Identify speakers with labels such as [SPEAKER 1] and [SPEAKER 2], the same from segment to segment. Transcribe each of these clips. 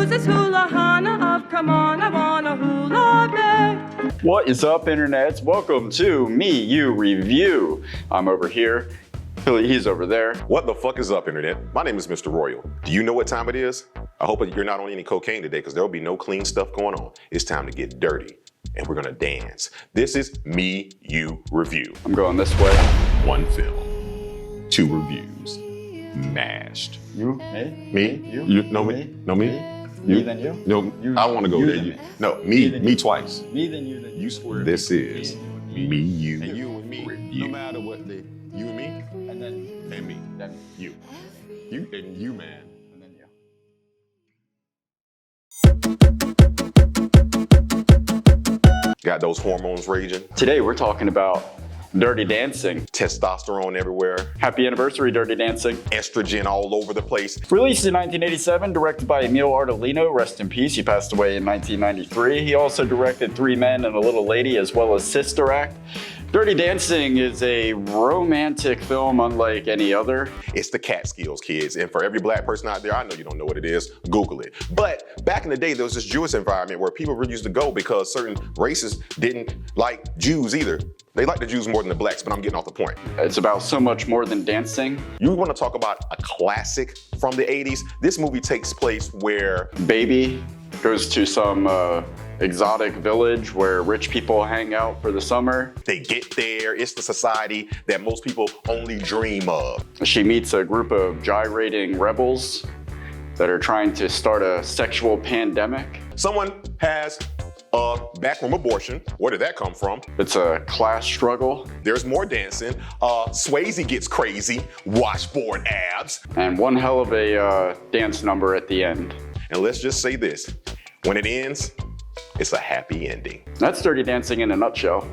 [SPEAKER 1] Who's this hula hana of come on, I wanna hula babe.
[SPEAKER 2] What is up, internets? Welcome to Me You Review. I'm over here. He's over there.
[SPEAKER 3] What the fuck is up, internet? My name is Mr. Royal. Do you know what time it is? I hope you're not on any cocaine today because there will be no clean stuff going on. It's time to get dirty and we're gonna dance. This is Me You Review.
[SPEAKER 2] I'm going this way.
[SPEAKER 3] One film, two reviews, mashed.
[SPEAKER 2] You, me,
[SPEAKER 3] Me,
[SPEAKER 2] you,
[SPEAKER 3] no me, no me.
[SPEAKER 2] Me then you?
[SPEAKER 3] No,
[SPEAKER 2] You,
[SPEAKER 3] I want to go
[SPEAKER 2] you
[SPEAKER 3] there.
[SPEAKER 2] then
[SPEAKER 3] You.
[SPEAKER 2] me.
[SPEAKER 3] No,
[SPEAKER 2] Me
[SPEAKER 3] me,
[SPEAKER 2] then
[SPEAKER 3] me
[SPEAKER 2] you.
[SPEAKER 3] twice.
[SPEAKER 2] Me then you, then
[SPEAKER 3] You swear. This is Me You
[SPEAKER 4] And you and me,
[SPEAKER 3] Review.
[SPEAKER 4] no matter what they, you and me,
[SPEAKER 2] and then
[SPEAKER 3] And me,
[SPEAKER 2] then
[SPEAKER 3] you, you and you, man.
[SPEAKER 2] and then you.
[SPEAKER 3] Got those hormones raging,
[SPEAKER 2] Today we're talking about Dirty Dancing.
[SPEAKER 3] testosterone everywhere,
[SPEAKER 2] Happy anniversary, Dirty Dancing.
[SPEAKER 3] estrogen all over the place.
[SPEAKER 2] Released in 1987, directed by Emil Ardolino, rest in peace, he passed away in 1993. He also directed Three Men and a Little Lady, as well as Sister Act. Dirty Dancing is a romantic film unlike any other.
[SPEAKER 3] It's the Catskills, kids. And for every black person out there, I know you don't know what it is, Google it. But back in the day, there was this Jewish environment where people really used to go because certain races didn't like Jews either. They like the Jews more than the blacks, but I'm getting off the point.
[SPEAKER 2] It's about so much more than dancing.
[SPEAKER 3] You want to talk about a classic from the 80s? This movie takes place where
[SPEAKER 2] Baby goes to some exotic village where rich people hang out for the summer.
[SPEAKER 3] they get there. It's the society that most people only dream of.
[SPEAKER 2] She meets a group of gyrating rebels that are trying to start a sexual pandemic.
[SPEAKER 3] Someone has a backroom abortion. Where did that come from?
[SPEAKER 2] It's a class struggle,
[SPEAKER 3] There's more dancing. Swayze gets crazy. Washboard abs.
[SPEAKER 2] and one hell of a dance number at the end.
[SPEAKER 3] And let's just say this, when it ends, it's a happy ending.
[SPEAKER 2] That's Dirty Dancing in a nutshell.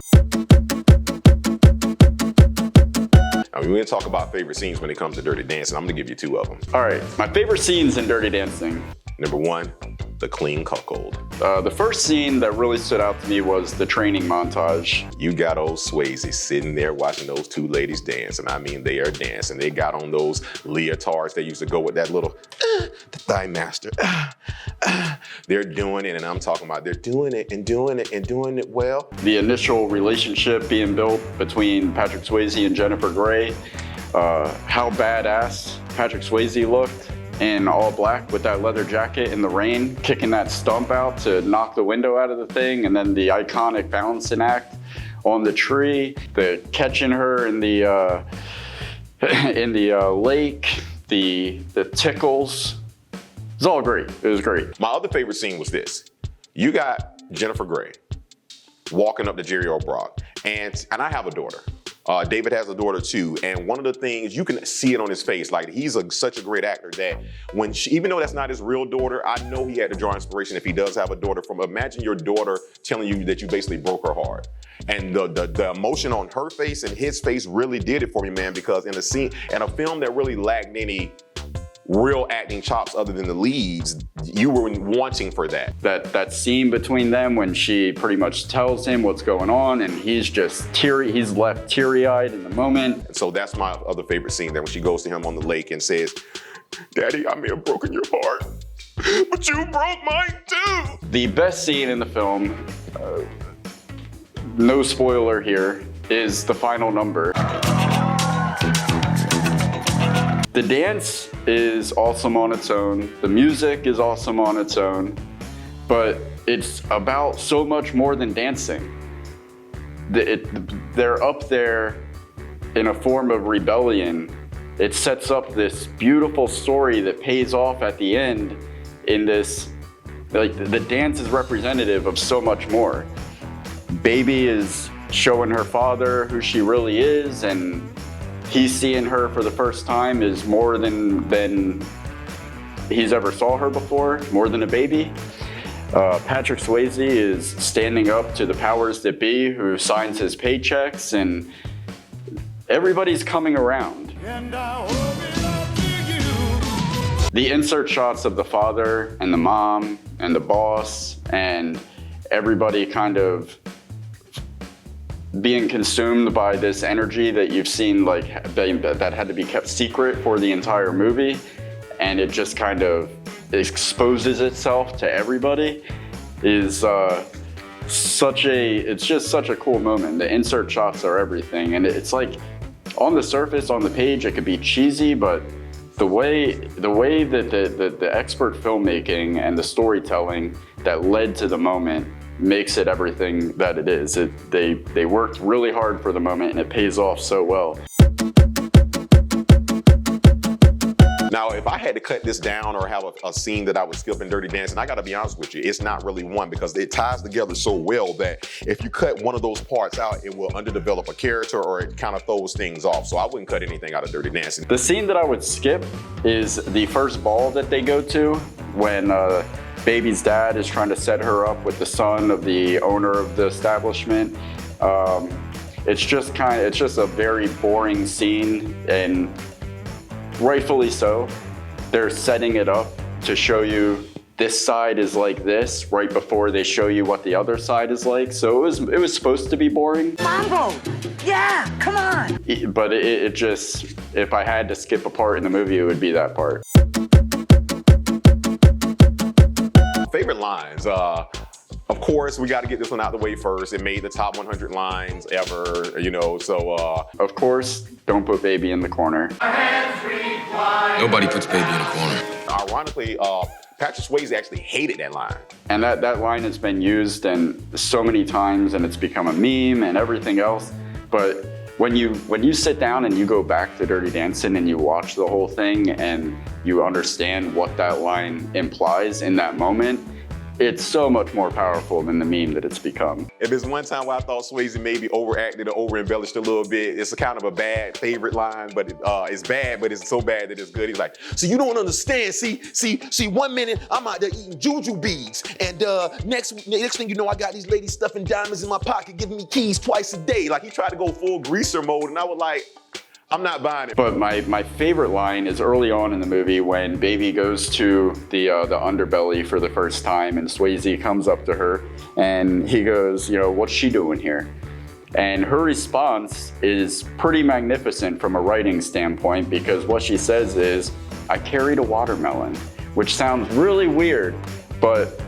[SPEAKER 3] I mean, we're gonna talk about favorite scenes when it comes to Dirty Dancing. I'm gonna give you two of them.
[SPEAKER 2] All right, my favorite scenes in Dirty Dancing.
[SPEAKER 3] Number one, the clean cuckold.
[SPEAKER 2] The first scene that really stood out to me was the training montage.
[SPEAKER 3] You got old Swayze sitting there watching those two ladies dance, and I mean, they are dancing. They got on those leotards. They used to go with that little, the thigh master. They're doing it, and I'm talking about they're doing it and doing it and doing it well.
[SPEAKER 2] The initial relationship being built between Patrick Swayze and Jennifer Grey. How badass Patrick Swayze looked in all black with that leather jacket in the rain, kicking that stump out to knock the window out of the thing, and then the iconic balancing act on the tree, the catching her in the lake, the tickles. It's all great. It was great.
[SPEAKER 3] My other favorite scene was this. You got Jennifer Grey walking up to Jerry O'Brock, and I have a daughter. David has a daughter too, and one of the things, you can see it on his face, like he's such a great actor that when even though that's not his real daughter, I know he had to draw inspiration if he does have a daughter from, imagine your daughter telling you that you basically broke her heart. And the emotion on her face and his face really did it for me, man, because in a scene, in a film that really lacked any real acting chops other than the leads, you were wanting for that.
[SPEAKER 2] That scene between them when she pretty much tells him what's going on and he's just he's left teary-eyed in the moment.
[SPEAKER 3] And so that's my other favorite scene there when she goes to him on the lake and says, "Daddy, I may have broken your heart, but you broke mine too."
[SPEAKER 2] The best scene in the film, no spoiler here, is the final number. The dance is awesome on its own. The music is awesome on its own, but it's about so much more than dancing. They're up there in a form of rebellion. It sets up this beautiful story that pays off at the end in this, like the dance is representative of so much more. Baby is showing her father who she really is, and he's seeing her for the first time is more than he's ever saw her before, more than a baby. Patrick Swayze is standing up to the powers that be who signs his paychecks, and everybody's coming around.
[SPEAKER 4] and I owe it all to you.
[SPEAKER 2] The insert shots of the father and the mom and the boss and everybody kind of being consumed by this energy that you've seen, like that had to be kept secret for the entire movie, and it just kind of exposes itself to everybody is it's just such a cool moment. The insert shots are everything, and it's like on the surface, on the page, it could be cheesy, but the way that the expert filmmaking and the storytelling that led to the moment makes it everything that it is. They worked really hard for the moment, and it pays off so well.
[SPEAKER 3] Now, if I had to cut this down or have a scene that I would skip in Dirty Dancing, I gotta be honest with you, it's not really one, because it ties together so well that if you cut one of those parts out, it will underdevelop a character or it kind of throws things off. So I wouldn't cut anything out of Dirty Dancing.
[SPEAKER 2] The scene that I would skip is the first ball that they go to when Baby's dad is trying to set her up with the son of the owner of the establishment. It's just a very boring scene, and rightfully so. They're setting it up to show you this side is like this right before they show you what the other side is like. So it was supposed to be boring.
[SPEAKER 5] Mambo! Yeah, come on!
[SPEAKER 2] But it just, if I had to skip a part in the movie, it would be that part.
[SPEAKER 3] Favorite lines. Of course, we got to get this one out the way first. It made the top 100 lines ever, you know, so.
[SPEAKER 2] Of course, don't put Baby in the corner.
[SPEAKER 6] Nobody puts Baby in the corner.
[SPEAKER 3] Ironically, Patrick Swayze actually hated that line.
[SPEAKER 2] And that line has been used so many times, and it's become a meme and everything else. But when you sit down and you go back to Dirty Dancing and you watch the whole thing and you understand what that line implies in that moment, it's so much more powerful than the meme that it's become.
[SPEAKER 3] If there's one time where I thought Swayze maybe overacted or over-embellished a little bit, it's a kind of a bad favorite line, but it's bad, but it's so bad that it's good. He's like, so you don't understand. See, 1 minute I'm out there eating juju beads, and next thing you know, I got these ladies stuffing diamonds in my pocket, giving me keys twice a day. Like, he tried to go full greaser mode, and I was like, I'm not buying it.
[SPEAKER 2] But my favorite line is early on in the movie when Baby goes to the underbelly for the first time, and Swayze comes up to her and he goes, you know, what's she doing here? And her response is pretty magnificent from a writing standpoint, because what she says is, I carried a watermelon, which sounds really weird, but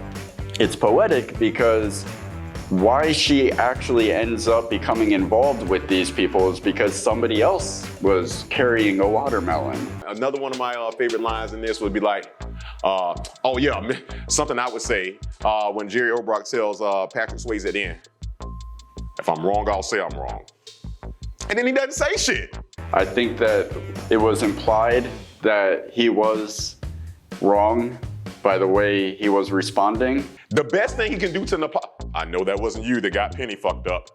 [SPEAKER 2] it's poetic because why she actually ends up becoming involved with these people is because somebody else was carrying a watermelon.
[SPEAKER 3] Another one of my favorite lines in this would be like, oh yeah, something I would say when Jerry Orbach tells Patrick Swayze at the end, if I'm wrong, I'll say I'm wrong. And then he doesn't say shit.
[SPEAKER 2] I think that it was implied that he was wrong by the way he was responding.
[SPEAKER 3] The best thing he can do to I know that wasn't you that got Penny fucked up.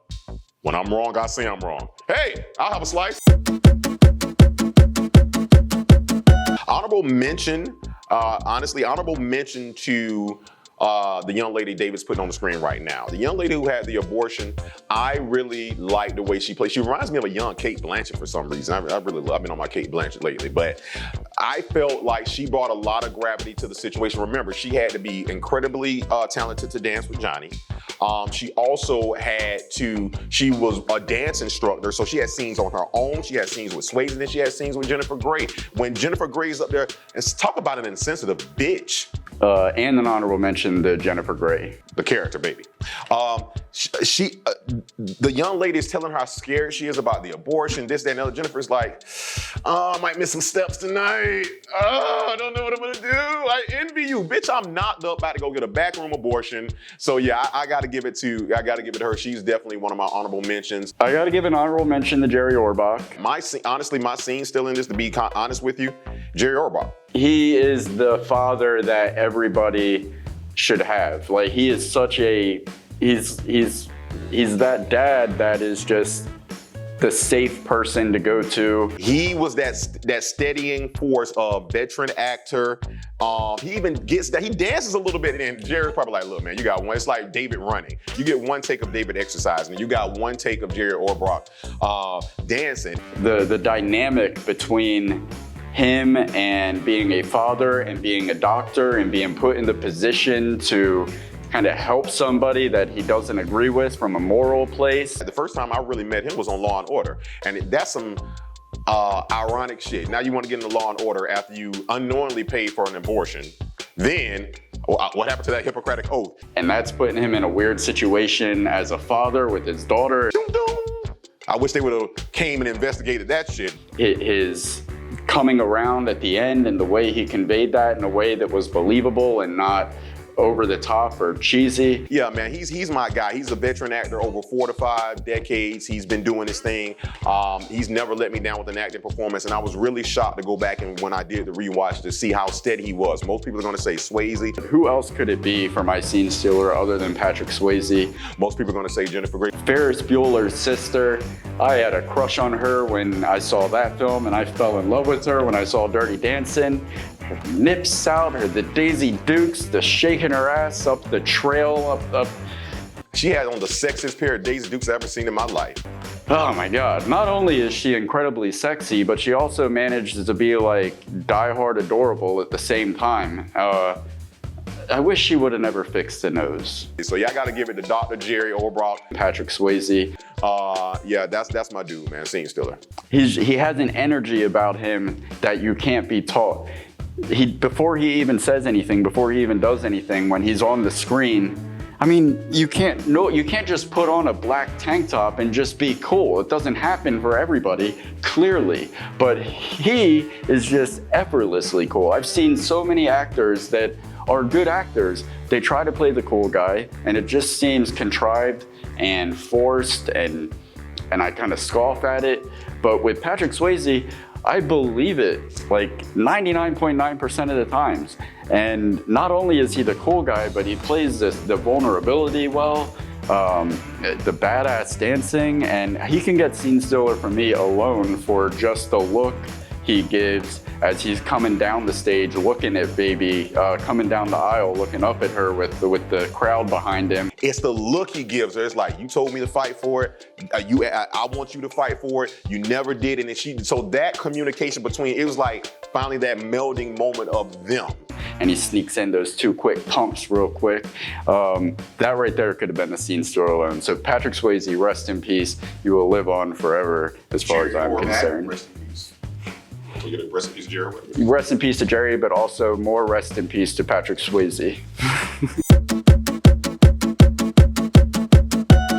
[SPEAKER 3] When I'm wrong, I say I'm wrong. Hey, I'll have a slice. Honorable mention, honestly, honorable mention to the young lady David's putting on the screen right now. The young lady who had the abortion, I really like the way she plays. She reminds me of a young Cate Blanchett for some reason. I've been on my Cate Blanchett lately, but I felt like she brought a lot of gravity to the situation. Remember, she had to be incredibly talented to dance with Johnny. She also she was a dance instructor, so she had scenes on her own. She had scenes with Swayze, and then she had scenes with Jennifer Grey. When Jennifer Grey's up there, and talk about an insensitive bitch.
[SPEAKER 2] And an honorable mention to Jennifer Grey.
[SPEAKER 3] The character, baby. The young lady is telling her how scared she is about the abortion, this, that, and the other. Jennifer's like, oh, I might miss some steps tonight. Oh, I don't know what I'm gonna do. I envy you. Bitch, I'm not about to go get a backroom abortion. So yeah, I gotta give it to her. She's definitely one of my honorable mentions.
[SPEAKER 2] I gotta give an honorable mention to Jerry Orbach.
[SPEAKER 3] Honestly, my scene still in this, to be honest with you, Jerry Orbach.
[SPEAKER 2] He is the father that everybody should have. Like, he is such a, he's that dad that is just the safe person to go to.
[SPEAKER 3] He was that steadying force of veteran actor. He even gets that, he dances a little bit, and Jerry's probably like, look, man, you got one. It's like David running. You get one take of David exercising, and you got one take of Jerry Orbach dancing.
[SPEAKER 2] The dynamic between him and being a father and being a doctor and being put in the position to kind of help somebody that he doesn't agree with from a moral place.
[SPEAKER 3] The first time I really met him was on Law & Order, and that's some ironic shit. Now you want to get into Law & Order after you unknowingly paid for an abortion. Then, what happened to that Hippocratic oath?
[SPEAKER 2] And that's putting him in a weird situation as a father with his daughter.
[SPEAKER 3] Doom, doom. I wish they would have came and investigated that shit.
[SPEAKER 2] His coming around at the end and the way he conveyed that in a way that was believable and not over the top or cheesy.
[SPEAKER 3] Yeah, man, he's my guy. He's a veteran actor over 4 to 5 decades. He's been doing his thing. He's never let me down with an acting performance, and I was really shocked to go back and when I did the rewatch to see how steady he was. Most people are gonna say Swayze.
[SPEAKER 2] Who else could it be for my scene stealer other than Patrick Swayze?
[SPEAKER 3] Most people are gonna say Jennifer Grey.
[SPEAKER 2] Ferris Bueller's sister. I had a crush on her when I saw that film, and I fell in love with her when I saw Dirty Dancing. Her nips out, the Daisy Dukes, the shaking her ass up the trail, up.
[SPEAKER 3] She had on the sexiest pair of Daisy Dukes I've ever seen in my life.
[SPEAKER 2] Oh my God. Not only is she incredibly sexy, but she also manages to be like die-hard adorable at the same time. I wish she would have never fixed the nose.
[SPEAKER 3] So yeah, I gotta give it to Dr. Jerry Orbach.
[SPEAKER 2] Patrick Swayze.
[SPEAKER 3] Yeah, that's my dude, man, scene stealer.
[SPEAKER 2] He has an energy about him that you can't be taught. Before he even says anything, before he even does anything, when he's on the screen, I mean, you can't just put on a black tank top and just be cool. It doesn't happen for everybody, clearly. But he is just effortlessly cool. I've seen so many actors that are good actors. They try to play the cool guy, and it just seems contrived and forced, and I kind of scoff at it. But with Patrick Swayze, I believe it like 99.9% of the times. And not only is he the cool guy, but he plays the vulnerability well, the badass dancing, and he can get scene stealer for me alone for just the look he gives as he's coming down the stage, looking at baby, coming down the aisle, looking up at her with the crowd behind him.
[SPEAKER 3] It's the look he gives her. It's like, you told me to fight for it. I want you to fight for it. You never did. And so that communication between, it was like finally that melding moment of them.
[SPEAKER 2] And he sneaks in those 2 quick pumps real quick. That right there could have been the scene stealer alone. So Patrick Swayze, rest in peace. You will live on forever as far as I'm concerned.
[SPEAKER 3] Rest in peace. Rest in peace to Jerry.
[SPEAKER 2] Rest in peace to Jerry, but also more rest in peace to Patrick Swayze.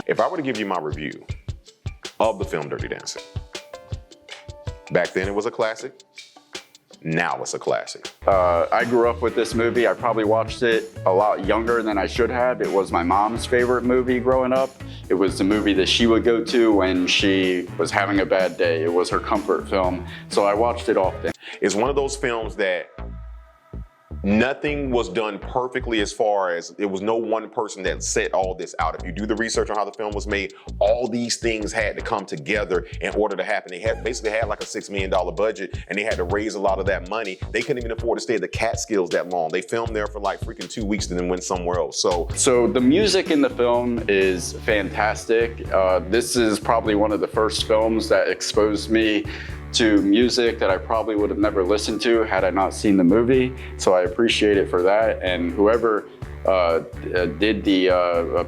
[SPEAKER 3] If I were to give you my review of the film Dirty Dancing, back then it was a classic. Now it's a classic.
[SPEAKER 2] I grew up with this movie. I probably watched it a lot younger than I should have. It was my mom's favorite movie growing up. It was the movie that she would go to when she was having a bad day. It was her comfort film. So I watched it often.
[SPEAKER 3] It's one of those films that nothing was done perfectly, as far as it was no one person that set all this out. If you do the research on how the film was made, all these things had to come together in order to happen. They basically had like a $6 million budget, and they had to raise a lot of that money. They couldn't even afford to stay at the Catskills that long. They filmed there for like freaking 2 weeks and then went somewhere else. So
[SPEAKER 2] the music in the film is fantastic. This is probably one of the first films that exposed me to music that I probably would have never listened to had I not seen the movie. So I appreciate it for that. And whoever did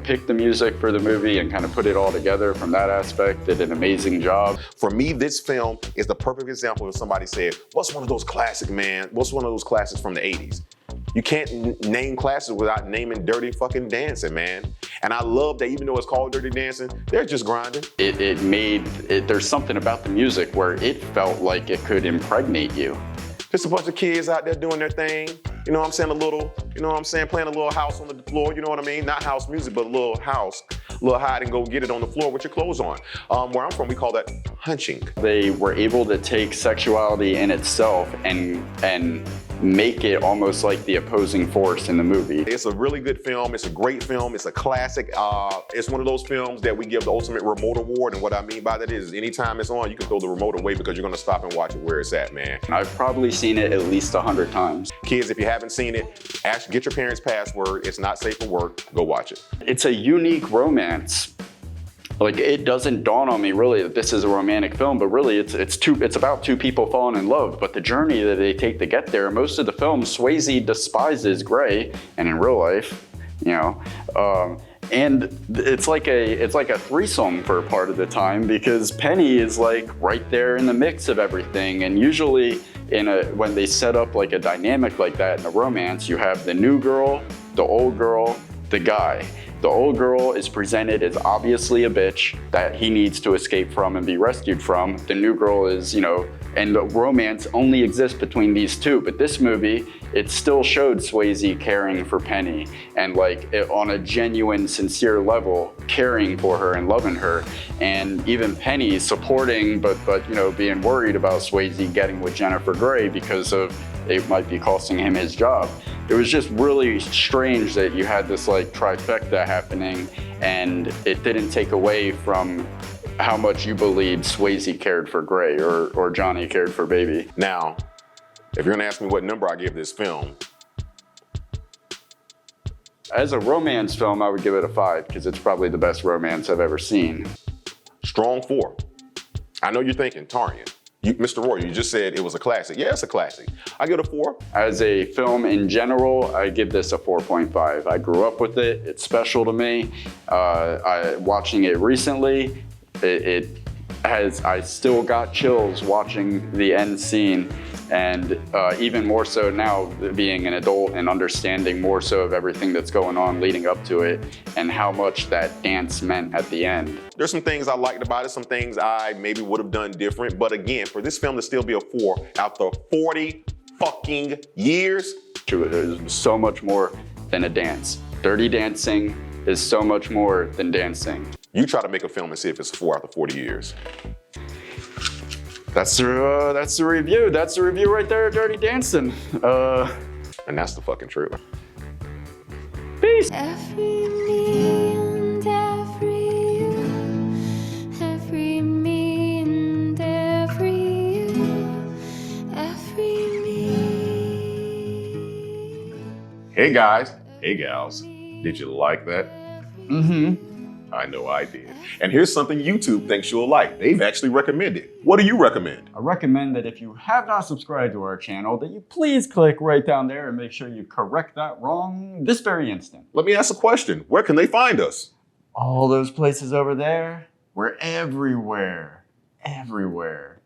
[SPEAKER 2] pick the music for the movie and kind of put it all together from that aspect did an amazing job.
[SPEAKER 3] For me, this film is the perfect example of somebody said, what's one of those classics, man? What's one of those classics from the 80s? You can't name classics without naming Dirty fucking Dancing, man. And I love that even though it's called Dirty Dancing, they're just grinding.
[SPEAKER 2] There's something about the music where it felt like it could impregnate you.
[SPEAKER 3] Just a bunch of kids out there doing their thing. You know what I'm saying? Playing a little house on the floor, you know what I mean? Not house music, but a little house. A little hide and go get it on the floor with your clothes on. Where I'm from, we call that hunching.
[SPEAKER 2] They were able to take sexuality in itself and make it almost like the opposing force in the movie.
[SPEAKER 3] It's a really good film. It's a great film. It's a classic. It's one of those films that we give the ultimate remote award. And what I mean by that is anytime it's on, you can throw the remote away because you're gonna stop and watch it where it's at, man.
[SPEAKER 2] I've probably seen it at least 100 times.
[SPEAKER 3] Kids, if you haven't seen it, get your parents' password. It's not safe for work. Go watch it.
[SPEAKER 2] It's a unique romance. Like, it doesn't dawn on me really that this is a romantic film, but really it's about 2 people falling in love. But the journey that they take to get there, most of the film, Swayze despises Grey, and in real life, you know, and it's like a threesome for a part of the time because Penny is like right there in the mix of everything, and usually when they set up like a dynamic like that in a romance, you have the new girl, the old girl, the guy. The old girl is presented as obviously a bitch that he needs to escape from and be rescued from. The new girl is, and the romance only exists between these two. But this movie, it still showed Swayze caring for Penny and on a genuine, sincere level, caring for her and loving her. And even Penny supporting, but being worried about Swayze getting with Jennifer Grey because of it might be costing him his job. It was just really strange that you had this trifecta happening, and it didn't take away from how much you believed Swayze cared for Grey or Johnny cared for Baby.
[SPEAKER 3] Now, if you're gonna ask me what number I give this film,
[SPEAKER 2] as a romance film, I would give it a 5 because it's probably the best romance I've ever seen.
[SPEAKER 3] strong 4. I know you're thinking, Tarian, Mr. Roy, you just said it was a classic. Yeah, it's a classic. I give it a 4.
[SPEAKER 2] As a film in general, I give this a 4.5. I grew up with it. It's special to me. Watching it recently, I still got chills watching the end scene, and even more so now being an adult and understanding more so of everything that's going on leading up to it and how much that dance meant at the end.
[SPEAKER 3] There's some things I liked about it, some things I maybe would have done different, but again, for this film to still be a 4 after 40 fucking years.
[SPEAKER 2] There's so much more than a dance. Dirty Dancing is so much more than dancing.
[SPEAKER 3] You try to make a film and see if it's a 4 after 40 years.
[SPEAKER 2] That's the review. That's the review right there, Dirty Dancing.
[SPEAKER 3] And that's the fucking truth.
[SPEAKER 2] Peace.
[SPEAKER 7] Every me and every you, every me and every you, every me.
[SPEAKER 3] Hey guys, hey gals, did you like that?
[SPEAKER 2] Mm-hmm.
[SPEAKER 3] I know I did. And here's something YouTube thinks you'll like. They've actually recommended. What do you recommend?
[SPEAKER 2] I recommend that if you have not subscribed to our channel, that you please click right down there and make sure you correct that wrong this very instant.
[SPEAKER 3] Let me ask a question. Where can they find us?
[SPEAKER 2] All those places over there, we're everywhere. Everywhere.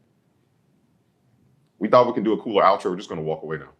[SPEAKER 3] We thought we could do a cooler outro. We're just gonna walk away now.